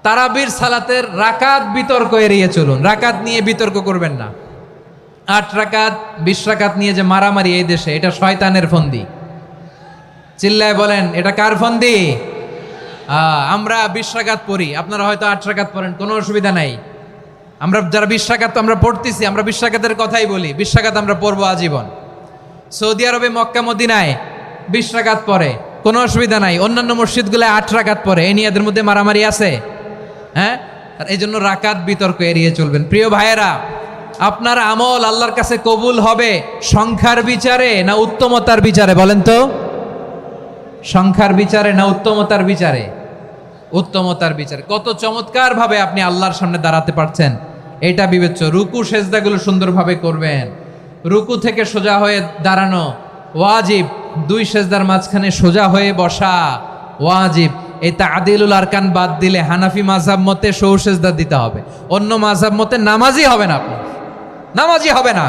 তারাবির সালাতের রাকাত বিতর্ক এড়িয়ে চলুন, রাকাত নিয়ে বিতর্ক করবেন না। 8 রাকাত 20 রাকাত নিয়ে যে মারামারি এই দেশে, এটা শয়তানের ফন্দি। চিল্লায় বলেন এটা কার ফন্দি? আমরা 20 রাকাত পড়ি, আপনারা হয়তো 8 রাকাত পড়েন, কোনো অসুবিধা নাই। আমরা যারা 20 রাকাত আমরা পড়তেছি, আমরা 20 রাকাতের কথাই বলি, 20 রাকাত আমরা পড়বো আজীবন। সৌদি আরবে মক্কা মদিনায় 20 রাকাত পড়ে, কোনো অসুবিধা নাই। অন্যান্য মসজিদগুলোয় 8 রাকাত পড়ে, এই নিয়ে এদের মধ্যে মারামারি আছে? হ্যাঁ, আর এই জন্য রাকাত বিতর্ক এড়িয়ে চলবেন। প্রিয় ভাইয়েরা, আপনার আমল আল্লাহর কাছে কবুল হবে সংখ্যার বিচারে না উত্তমতার বিচারে? বলেন তো, সংখ্যার বিচারে না উত্তমতার বিচারে? উত্তমতার বিচারে। কত চমৎকার ভাবে আপনি আল্লাহর সামনে দাঁড়াতে পারছেন এটা বিবেচ্য। রুকু সেজদাগুলো সুন্দরভাবে করবেন, রুকু থেকে সোজা হয়ে দাঁড়ানো ওয়াজিব, 2 সেজদার মাঝখানে সোজা হয়ে বসা ওয়াজিব। এই তাদিলুল আরকান বাদ দিলে হানাফি মাযহাব মতে সৌ সেজদা দিতে হবে, অন্য মাযহাব মতে নামাজই হবে না, আপনি নামাজই হবে না।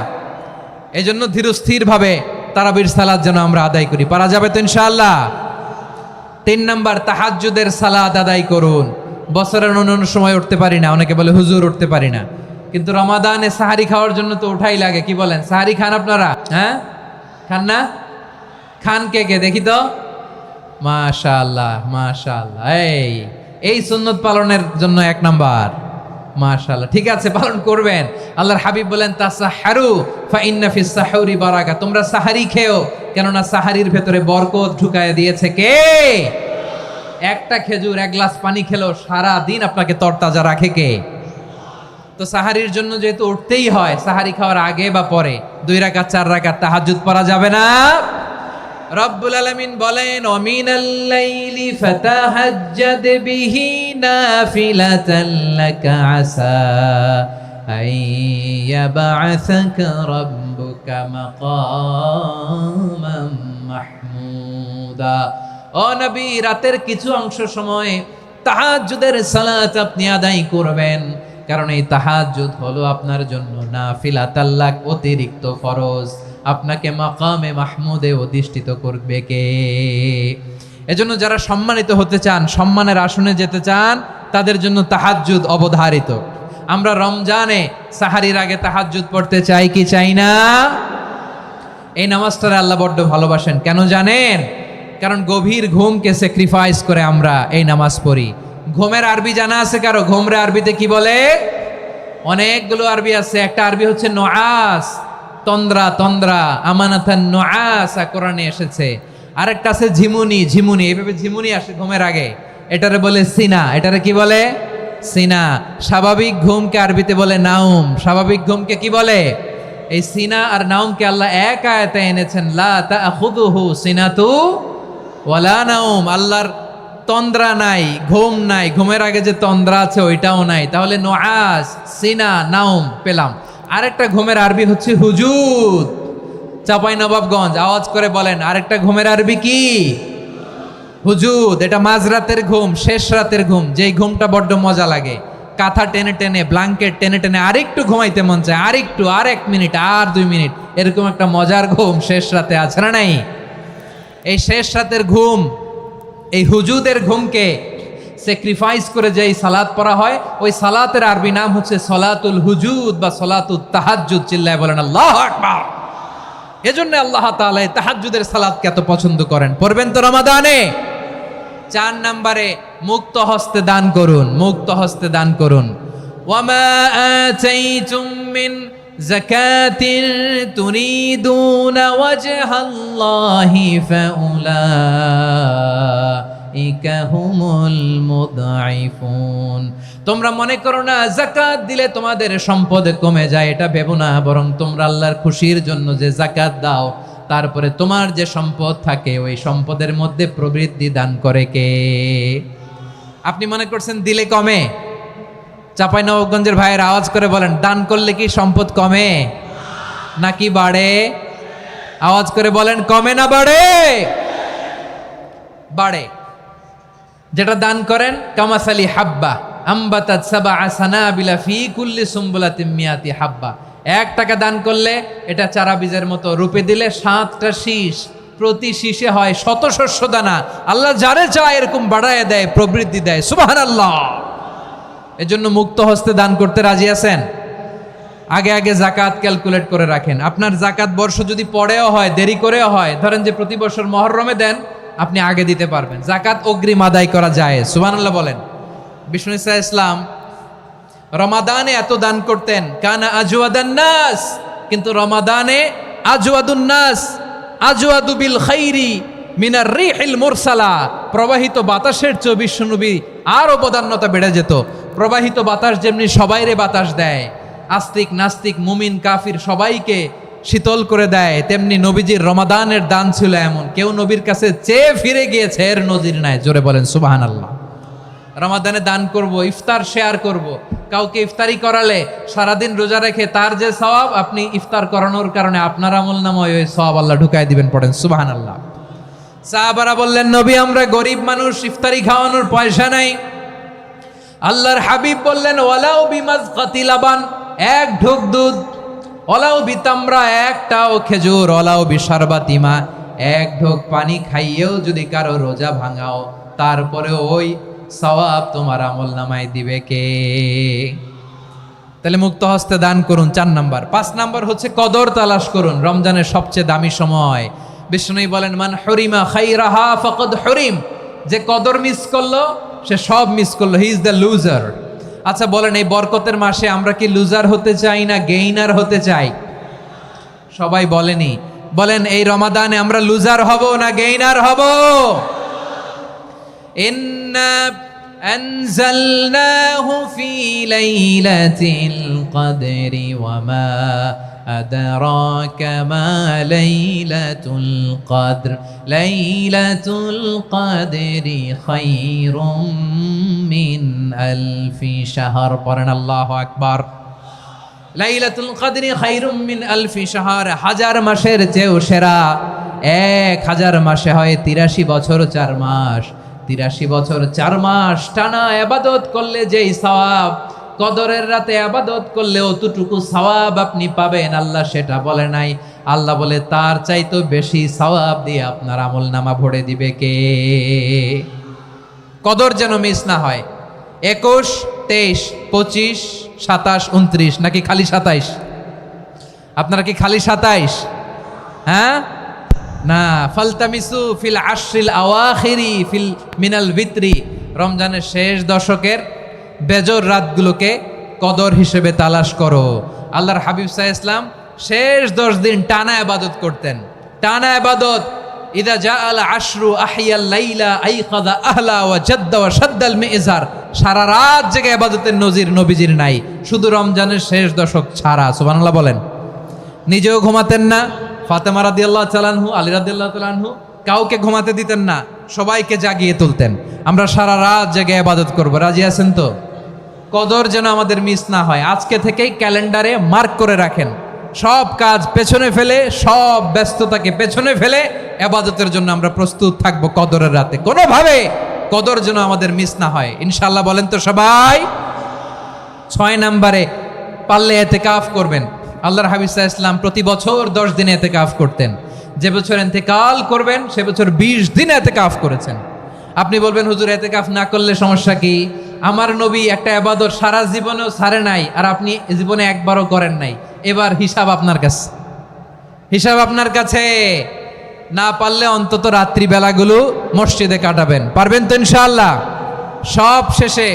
এই জন্য ধীরস্থির ভাবে তারাবির সালাত যেন আমরা আদায় করি। পারা যাবে তো ইনশাআল্লাহ? 3 নাম্বার, তাহাজ্জুদের সালাত আদায় করুন। বছরের অন্য সময় উঠতে পারি না, অনেকে বলে হুজুর উঠতে পারি না, কিন্তু রমাদানে সাহারি খাওয়ার জন্য তো ওঠাই লাগে। কি বলেন, সাহারি খান আপনারা? হ্যাঁ, খান না? খান কে কে দেখি তো? মাশাআল্লাহ মাশাআল্লাহ, এই সুন্নত পালনের জন্য 1 নাম্বার। মাশাআল্লাহ, ঠিক আছে, পালন করবেন। আল্লাহর হাবিব বলেন তাসাহহারু ফা ইন্না ফিস সাহুরি বারাকা, তোমরা সাহারি খেও, কেননা সাহারির ভেতরে বরকত ঢুকায় দিয়েছে কে? একটা খেজুর 1 গ্লাস পানি খেলো সারা দিন আপনাকে তরতাজা রাখে কে? তো সাহারির জন্য যেহেতু উঠতেই হয়, সাহারি খাওয়ার আগে বা পরে 2 রাকাত 4 রাকাত তাহাজ্জুদ পড়া যাবে না? রব্বুল আলামিন বলেন ওয়ামিনাল লাইলি ফাতাহাজ্জাদ বিহি নাফিলাতান লাকা আসা আইয়াবআসাকা রাব্বুকা মাকামান মাহমুদা। ও নবী, রাতের কিছু অংশ সময় তাহাজ্জুদের সালাত আপনি আদায় করবেন, কারণ এই তাহাজ্জুদ হলো আপনার জন্য নাফিলাতাল লাক, অতিরিক্ত ফরজ। আপনাকে মাকামে মাহমুদে অধিষ্ঠিত করবে কে? এজন্য যারা সম্মানিত হতে চান, সম্মানের আসনে যেতে চান, তাদের জন্য তাহাজ্জুদ অবধারিত। আমরা রমজানে সাহারির আগে তাহাজ্জুদ পড়তে চাই কি চাই না? এই নামাজটারে আল্লাহ বড্ড ভালোবাসেন। কেন জানেন? কারণ গভীর ঘুমকে স্যাক্রিফাইস করে আমরা এই নামাজ পড়ি। ঘুমের আরবি জানা আছে কারো? ঘুমরে আরবিতে কি বলে? অনেকগুলো আরবি আছে। একটা আরবি হচ্ছে নুআস, তন্দ্রা, তন্দ্রা, আমানাতান নুআসা কোরআনে এসেছে। আরেকটা আছে ঝিমুনি, ঝিমুনি, এইভাবে ঝিমুনি আসে ঘুমের আগে, এটারে বলে সিনা। এটারে কি বলে? সিনা। স্বাভাবিক ঘুমকে আরবিতে বলে নাউম। স্বাভাবিক ঘুমকে কি বলে? এই সিনা আর নাউমকে আল্লাহ এক আয়াতে এনেছেন, লা তাখুযুহু সিনাতু ওয়ালা নাউম। আল্লাহর তন্দ্রা নাই, ঘুম নাই, ঘুমের আগে যে তন্দ্রা আছে ওইটাও নাই। তাহলে নুআস, সিনা, নাউম পেলাম। আরেকটা ঘুমের আরবি হচ্ছে হুজুদ। চাঁপাইনবাবগঞ্জ আওয়াজ করে বলেন, আরেকটা ঘুমের আরবি কি? হুজুদ। এটা মাঝরাতের ঘুম, শেষ রাতের ঘুম, যেই ঘুমটা বড্ড মজা লাগে। কাঁথা টেনে টেনে, ব্ল্যাঙ্কেট টেনে টেনে আরেকটু ঘুমাইতে মন চায়, আরেকটু, আর 1 মিনিট, আর 2 মিনিট, এরকম একটা মজার ঘুম শেষ রাতে আছে না নাই? এই শেষ রাতের ঘুম, এই হুজুদের ঘুমকে স্যাক্রিফাইস করে যে সালাত পড়া হয়, ওই সালাতের আরবি নাম হচ্ছে সলাতুল হুজুদ বা সলাতুত তাহাজ্জুদ। চিল্লায় বলেন আল্লাহু আকবার। এজন্য আল্লাহ তাআলা এই তাহাজ্জুদের সালাতকে এত পছন্দ করেন। পড়বেন তো রমাদানে? 4 নম্বরে মুক্ত হস্তে দান করুন, মুক্ত হস্তে দান করুন। ওয়ামা আতাইতুম মিন যাকাতিন তুরিদুনা ওয়াজহাল্লাহি ফাউলাইকা হুমুল মুদঈফুন। তোমরা মনে করো না যাকাত দিলে তোমাদের সম্পদ কমে যায়, এটা ভেবো না, বরং তোমরা আল্লাহর খুশির জন্য যে যাকাত দাও, তারপরে তোমার যে সম্পদ থাকে ওই সম্পদের মধ্যে প্রবৃদ্ধি দান করে কে? আপনি মনে করছেন দিলে কমে? চাঁপাইনবাবগঞ্জের ভাইয়ের আওয়াজ করে বলেন, দান করলে কি সম্পদ কমে নাকি বাড়ে? আওয়াজ করে বলেন, কমে না বাড়ে? বাড়ে। যেটা দান করেন, কামাসালি হাব্বা আম্বাতাত সাবআ সানাবিলা ফি কুল্লি সুম্বুলাতিন মিয়াতি হাব্বা। 1 টাকা দান করলে এটা চারা বীজের মতো, রূপে দিলে 7টা শীষ, প্রতি শীষে হয় 100 শস্য দানা। আল্লাহ যারে চায় এরকম বাড়ায় দেয়, প্রবৃদ্ধি দেয়। সুবহানাল্লাহ। এজন্য মুক্ত হস্তে দান করতে রাজি আছেন? আগে আগে জাকাত ক্যালকুলেট করে রাখেন। আপনার জাকাত বর্ষ যদি পরেও হয়, দেরি করেও হয়, ধরেন যে প্রতি বছর মহরমে দেন, আপনি আগে দিতে পারবেন। জাকাত অগ্রিম আদায় করা যায়, সুবহানাল্লাহ বলেন। বিষ্ণু ইসা ইসলাম রমাদানে এত দান করতেন, কানা আজওয়াদান নাস, কিন্তু রমাদানে আজওয়াদুন নাস আজওয়াদু বিল খাইরি মিনার রিহিল মুরসালা, প্রবাহিত বাতাসের চেয়ে বিশ্বনবী আরো বদান্যতা বেড়ে যেত। প্রবাহিত বাতাস যেমনি সবাইরে বাতাস দেয়, আস্তিক নাস্তিক মুমিন কাফির সবাইকে শীতল করে দেয়, তেমনি নবীজির রমাদানের দান ছিল এমন, কেউ নবীর কাছে চেয়ে ফিরে গিয়েছে এর নজির নাই। জোরে বলেন সুবহানাল্লাহ। রমাদানে দান করব, ইফতার শেয়ার করব। কাউকে ইফতারি করালে সারাদিন রোজা রেখে তার যে সওয়াব, আপনি ইফতার করানোর কারণে আপনার আমলনামায় ওই সওয়াব আল্লাহ ঢুকায় দিবেন। পড়েন সুবহানাল্লাহ। সাহাবারা বললেন, নবী আমরা গরিব মানুষ, ইফতারি খাওয়ানোর পয়সা নাই। আল্লাহর হাবিব বললেন, ওয়ালাউ বিমাজকাতি লাবান, এক ঢোক দুধ, ওলাও বিতামরা, একটাও খেজুর, ওলাও বিশারবাতিমা, এক ঢোক পানি খাইয়েও যদি কারো রোজা ভাঙাও, তারপরে ওই সওয়াব তোমার আমলনামায় দিবে কে? তাহলে মুক্ত হস্তে দান করুন, 4 নাম্বার। 5 নাম্বার হচ্ছে কদর তালাশ করুন। রমজানের সবচেয়ে দামি সময়। বিষ্ণু বলেন, মান হরিমা খাইরাহা ফাকাদ হরিম, যে কদর মিস করলো সে সব মিস করলো, হি ইজ দ্য লুজার। আচ্ছা বলেন, এই বরকতের মাসে আমরা কি লুজার হতে চাই না গেইনার হতে চাই? সবাই বলেনি, বলেন এই রমাদানে আমরা লুজার হব না গেইনার হব? ইন্না আনজালনাহু ফি লাইলাতিল কদরি ওয়া মা আদরাকা মা লাইলাতুল কদর, লাইলাতুল কদরি খায়রুম মিন আলফি শাহর। পড়েন আল্লাহু আকবার। লাইলাতুল কদরি খায়রুম মিন আলফি শাহর, 1000 মাসের চেয়েও সেরা। 1000 মাসে হয় 83 বছর 4 মাস। 83 বছর 4 মাস টানা ইবাদত করলে যেই সওয়াব, কদরের রাতে ইবাদত করলে অতটুকু সওয়াব আপনি পাবেন, আল্লাহ সেটা বলে নাই। আল্লাহ বলে তার চাইতে বেশি সওয়াব দিয়ে আপনার আমলনামা ভরে দিবে কে? কদর যেন মিস না হয়। 21, 23, 25, 27, 29 নাকি খালি 27? আপনারা কি খালি 27? হ্যাঁ না, ফালতামিসু ফিল আশরিল আওয়াখিরি ফিল মিনাল ভিতরি, রমজানের শেষ দশকের বেজর রাতগুলোকে কদর হিসেবে তালাশ করো। আল্লাহর হাবিব সাল্লাল্লাহু আলাইহি ওয়াসাল্লাম শেষ 10 দিন টানা ইবাদত করতেন, টানা ইবাদত। ইদা জাআল আশরু আহিয়াল লাইলা আইকাযা আহলা ওয়া জাদ্দা ওয়া শাদ্দাল মিজার, সারা রাত জেগে ইবাদতের নজির নবীজির নাই, শুধু রমজানের শেষ দশক ছাড়া। সুবহানাল্লাহ বলেন। নিজেও ঘুমাতেন না। ফাতেমা রাদিয়াল্লাহু তাআলা আনহু, আলী রাদিয়াল্লাহু তাআলা আনহু কাউকে ঘুমাতে দিতেন না, সবাইকে জাগিয়ে তুলতেন। আমরা সারা রাত জেগে ইবাদত করব, রাজি আছেন তো? কদর যেন আমাদের মিস না হয়। আজকে থেকেই ক্যালেন্ডারে মার্ক করে রাখেন, সব কাজ পেছনে ফেলে, সব ব্যস্ততাকে পেছনে ফেলে ইবাদতের জন্য আমরা প্রস্তুত থাকবো কদরের রাতে। কোনোভাবে কদর যেন আমাদের মিস না হয়, ইনশাআল্লাহ। বলেন তো সবাই। 6 নম্বরে পারলে ইতিকাফ করবেন। আল্লাহর হাবিব সাল্লাল্লাহু আলাইহি ওয়াসাল্লাম প্রতি বছর 10 দিন ইতিকাফ করতেন। যে বছর ইন্তেকাল করবেন সে বছর 20 দিন ইতিকাফ করেছেন। আপনি বলবেন, হুজুর ইতিকাফ না করলে সমস্যা কি? আমার নবী একটা ইবাদত সারা জীবনেও ছাড়ে নাই, আর আপনি জীবনে একবারও করেন নাই। এবার হিসাব আপনার কাছে, হিসাব আপনার কাছে। না পারলে অন্তত রাত্রি বেলাগুলো মসজিদে কাটাবেন। পারবেন তো ইনশাআল্লাহ? সব শেষে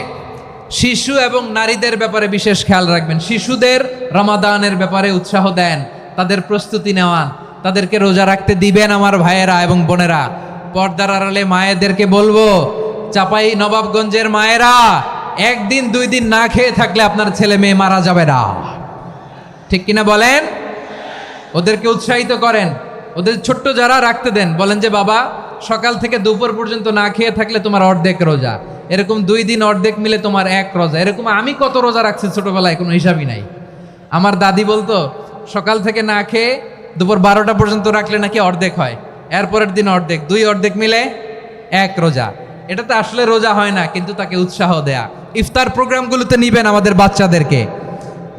শিশু এবং নারীদের ব্যাপারে বিশেষ খেয়াল রাখবেন। শিশুদের রমাদানের ব্যাপারে উৎসাহ দেন, তাদের প্রস্তুতি নেওয়ান, তাদেরকে রোজা রাখতে দিবেন। আমার ভাইয়েরা এবং বোনেরা, পর্দার আড়ালে মায়েদেরকে বলবো, চাপাই নবাবগঞ্জের মায়েরা, 1 দিন 2 দিন না খেয়ে থাকলে আপনার ছেলে মেয়ে মারা যাবে না, ঠিক কিনা বলেন? ওদেরকে উৎসাহিত করেন, ওদের ছোট্ট যারা রাখতে দেন, বলেন যে বাবা সকাল থেকে দুপুর পর্যন্ত না খেয়ে থাকলে তোমার অর্ধেক রোজা, এরকম 2 দিন অর্ধেক মিলে তোমার 1 রোজা। এরকম আমি কত রোজা রাখছি ছোটবেলায়, কোনো হিসাবই নাই। আমার দাদি বলতো সকাল থেকে না খেয়ে দুপুর 12টা পর্যন্ত রাখলে নাকি অর্ধেক হয়, এরপরের দিন অর্ধেক, 2 অর্ধেক মিলে 1 রোজা। এটা তো আসলে রোজা হয় না, কিন্তু তাকে উৎসাহ দেয়া। ইফতার প্রোগ্রামগুলোতে নিবেন আমাদের বাচ্চাদেরকে,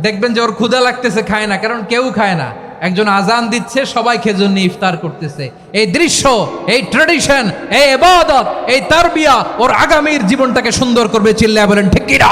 দেখবেন যে ওর ক্ষুধা লাগতেছে, খায় না, কারণ কেউ খায় না। একজন আজান দিচ্ছে, সবাই খেজুর নিয়ে ইফতার করতেছে। এই দৃশ্য, এই ট্রেডিশন, এই ইবাদত, এই তারবিয়া ওর আগামীর জীবনটাকে সুন্দর করবে। চিল্লায় বলেন ঠিক কিনা?